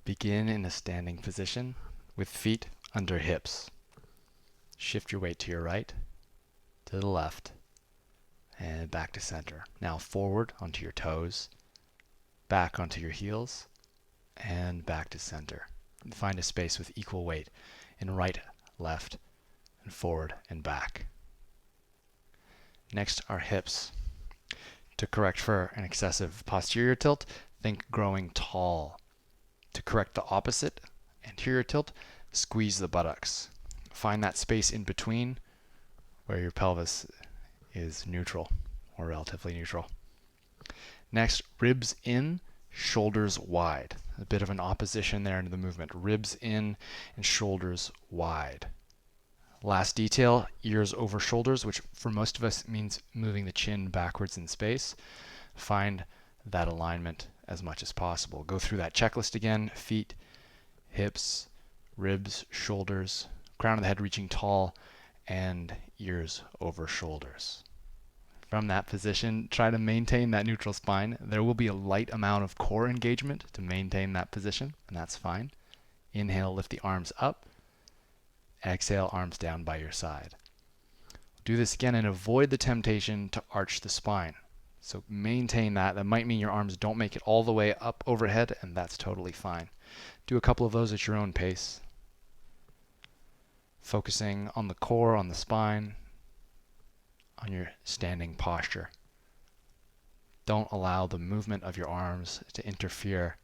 Begin in a standing position with feet under hips. Shift your weight to your right, to the left, and back to center. Now forward onto your toes, back onto your heels, and back to center. Find a space with equal weight in right, left, and forward and back. Next are hips. To correct for an excessive posterior tilt, think growing tall. To correct the opposite, anterior tilt, squeeze the buttocks. Find that space in between where your pelvis is neutral or relatively neutral. Next, ribs in, shoulders wide. A bit of an opposition there into the movement. Ribs in and shoulders wide. Last detail, ears over shoulders, which for most of us means moving the chin backwards in space. Find that alignment as much as possible. Go through that checklist again. Feet, hips, ribs, shoulders, crown of the head reaching tall, and ears over shoulders. From that position, try to maintain that neutral spine. There will be a light amount of core engagement to maintain that position, and that's fine. Inhale, lift the arms up. Exhale, arms down by your side. Do this again and avoid the temptation to arch the spine. So maintain that. That might mean your arms don't make it all the way up overhead, and that's totally fine. Do a couple of those at your own pace. Focusing on the core, on the spine, on your standing posture. Don't allow the movement of your arms to interfere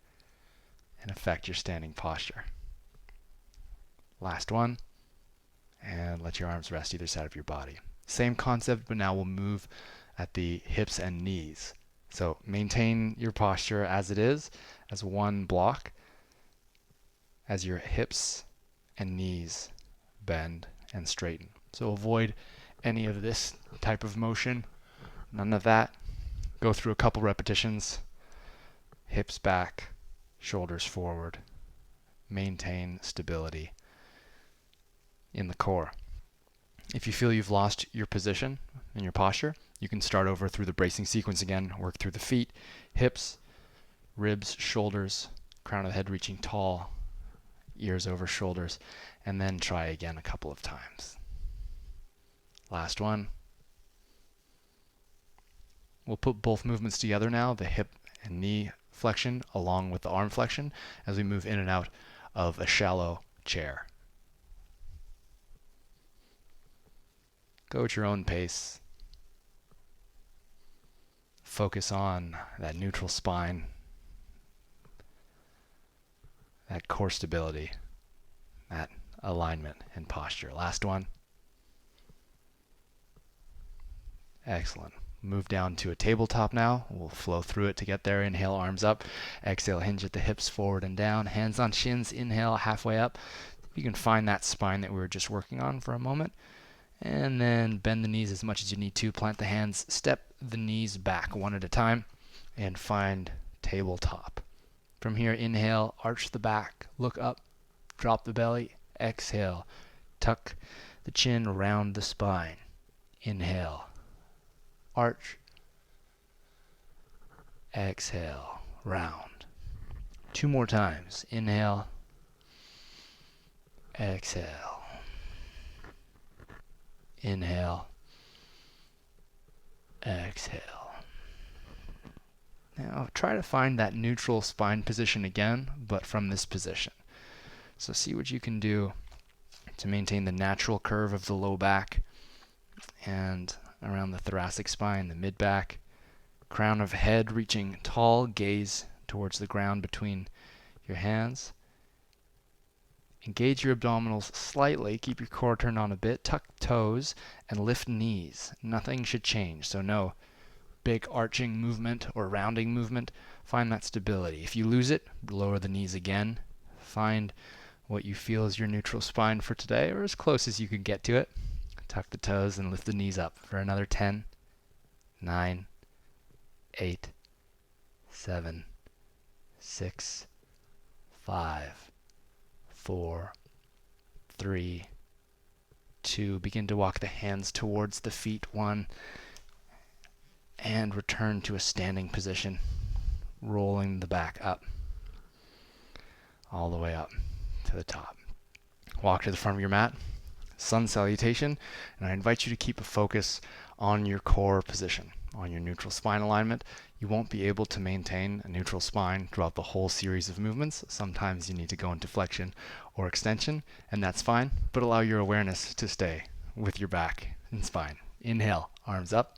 and affect your standing posture. Last one. And let your arms rest either side of your body. Same concept, but now we'll move at the hips and knees. So maintain your posture as it is, as one block, as your hips and knees bend and straighten. So avoid any of this type of motion, none of that. Go through a couple repetitions, hips back, shoulders forward. Maintain stability in the core. If you feel you've lost your position and your posture, you can start over through the bracing sequence again. Work through the feet, hips, ribs, shoulders, crown of the head reaching tall, ears over shoulders, and then try again a couple of times. Last one. We'll put both movements together now, the hip and knee flexion along with the arm flexion, as we move in and out of a shallow chair. Go at your own pace. Focus on that neutral spine, that core stability, that alignment and posture. Last one. Excellent. Move down to a tabletop now. We'll flow through it to get there. Inhale, arms up. Exhale, hinge at the hips forward and down. Hands on shins. Inhale, halfway up. You can find that spine that we were just working on for a moment. And then bend the knees as much as you need to. Plant the hands. Step the knees back one at a time. And find tabletop. From here, inhale, arch the back. Look up. Drop the belly. Exhale. Tuck the chin around the spine. Inhale. Arch. Exhale. Round. 2 more times. Inhale. Exhale. Inhale. Exhale. Now try to find that neutral spine position again, but from this position. So see what you can do to maintain the natural curve of the low back and around the thoracic spine, the mid-back. Crown of head reaching tall, gaze towards the ground between your hands. Engage your abdominals slightly, keep your core turned on a bit, tuck toes, and lift knees. Nothing should change, so no big arching movement or rounding movement. Find that stability. If you lose it, lower the knees again. Find what you feel is your neutral spine for today, or as close as you can get to it. Tuck the toes and lift the knees up for another 10, 9, 8, 7, 6, 5, 4, 3, 2. Begin to walk the hands towards the feet. 1. And return to a standing position, rolling the back up. all the way up to the top. Walk to the front of your mat, sun salutation, and I invite you to keep a focus on your core position, on your neutral spine alignment. You won't be able to maintain a neutral spine throughout the whole series of movements. Sometimes you need to go into flexion or extension, and that's fine, but allow your awareness to stay with your back and spine. Inhale, arms up.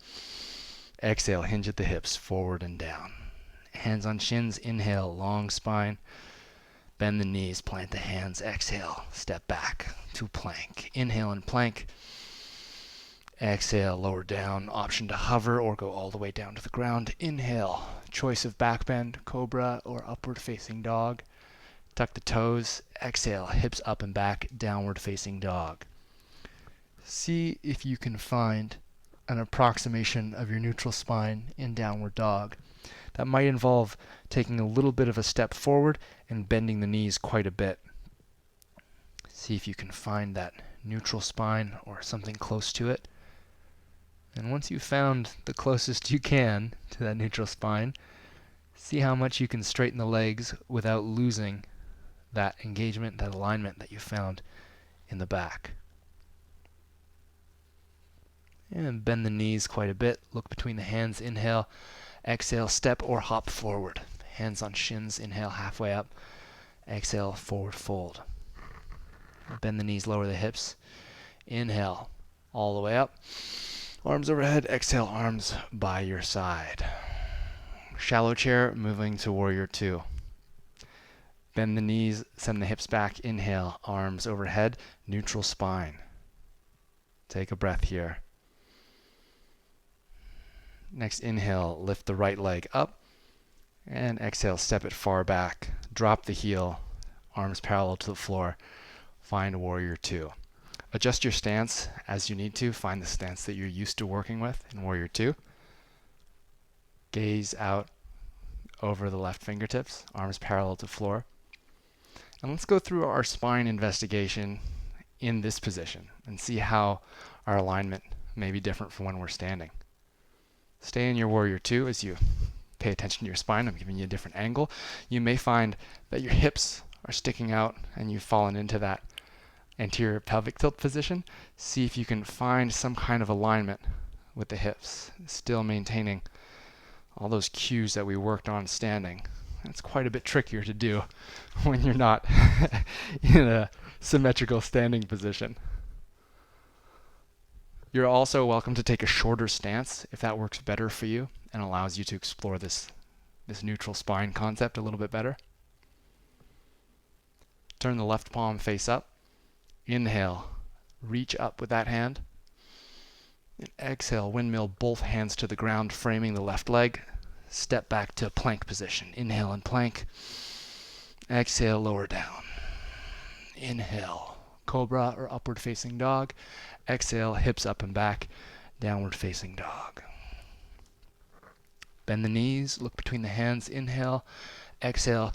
Exhale, hinge at the hips, forward and down. Hands on shins, inhale, long spine. Bend the knees, plant the hands, exhale, step back to plank. Inhale and plank. Exhale, lower down, option to hover or go all the way down to the ground. Inhale, choice of back bend, cobra or upward facing dog. Tuck the toes, exhale, hips up and back, downward facing dog. See if you can find an approximation of your neutral spine in downward dog. That might involve taking a little bit of a step forward and bending the knees quite a bit. See if you can find that neutral spine or something close to it. And once you've found the closest you can to that neutral spine, see how much you can straighten the legs without losing that engagement, that alignment that you found in the back. And bend the knees quite a bit. Look between the hands. Inhale. Exhale, step or hop forward. Hands on shins. Inhale, halfway up. Exhale, forward fold. Bend the knees, lower the hips. Inhale, all the way up. Arms overhead. Exhale, arms by your side. Shallow chair, moving to warrior two. Bend the knees, send the hips back. Inhale, arms overhead. Neutral spine. Take a breath here. Next inhale, lift the right leg up, and exhale, step it far back. Drop the heel, arms parallel to the floor. Find warrior two. Adjust your stance as you need to. Find the stance that you're used to working with in warrior two. Gaze out over the left fingertips, arms parallel to floor. And let's go through our spine investigation in this position and see how our alignment may be different from when we're standing. Stay in your warrior two as you pay attention to your spine. I'm giving you a different angle. You may find that your hips are sticking out and you've fallen into that anterior pelvic tilt position. See if you can find some kind of alignment with the hips, still maintaining all those cues that we worked on standing. That's quite a bit trickier to do when you're not in a symmetrical standing position. You're also welcome to take a shorter stance if that works better for you and allows you to explore this neutral spine concept a little bit better. Turn the left palm face up. Inhale, reach up with that hand. And exhale, windmill both hands to the ground, framing the left leg. Step back to plank position. Inhale and plank. Exhale, lower down. Inhale, cobra or upward facing dog. Exhale, hips up and back, downward facing dog. Bend the knees, look between the hands. Inhale, exhale,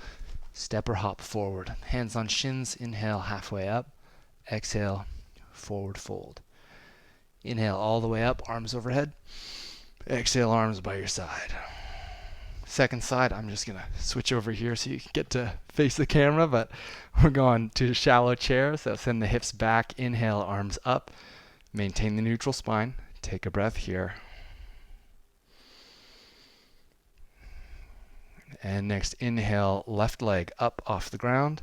step or hop forward. Hands on shins. Inhale, halfway up. Exhale, forward fold. Inhale all the way up, arms overhead. Exhale, arms by your side. Second side, I'm just going to switch over here so you can get to face the camera, but we're going to shallow chair. So send the hips back. Inhale, arms up. Maintain the neutral spine. Take a breath here. And next, inhale, left leg up off the ground.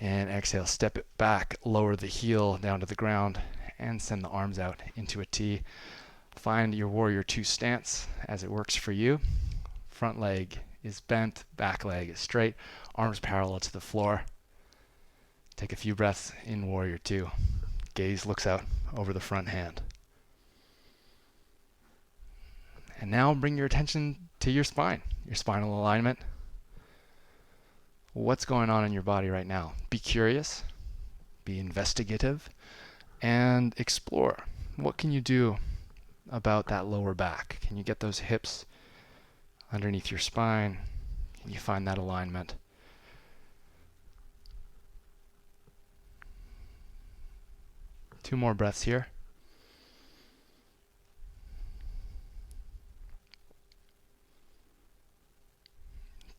And exhale, step it back, lower the heel down to the ground, and send the arms out into a T. Find your warrior two stance as it works for you. Front leg is bent, back leg is straight, arms parallel to the floor. Take a few breaths in warrior two. Gaze looks out over the front hand. And now bring your attention to your spine, your spinal alignment. What's going on in your body right now? Be curious, be investigative, and explore. What can you do about that lower back? Can you get those hips underneath your spine? Can you find that alignment? Two more breaths here.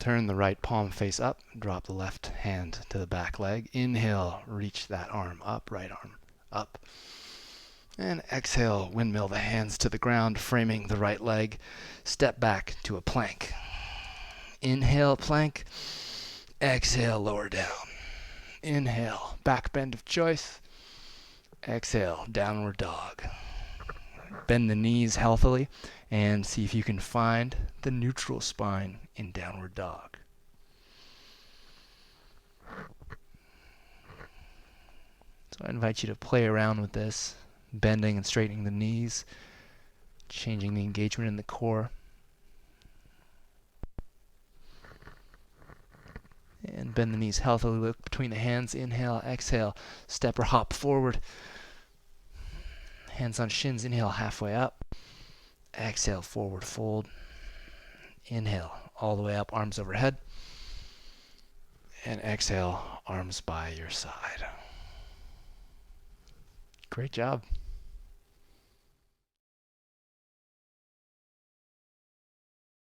Turn the right palm face up. Drop the left hand to the back leg. Inhale, reach that arm up, right arm up. And exhale, windmill the hands to the ground, framing the right leg. Step back to a plank. Inhale, plank. Exhale, lower down. Inhale, back bend of choice. Exhale, downward dog. Bend the knees healthily and see if you can find the neutral spine in downward dog. So I invite you to play around with this, bending and straightening the knees, changing the engagement in the core. And bend the knees healthily, look between the hands, inhale, exhale, step or hop forward. Hands on shins, inhale, halfway up. Exhale, forward fold. Inhale, all the way up, arms overhead. And exhale, arms by your side. Great job.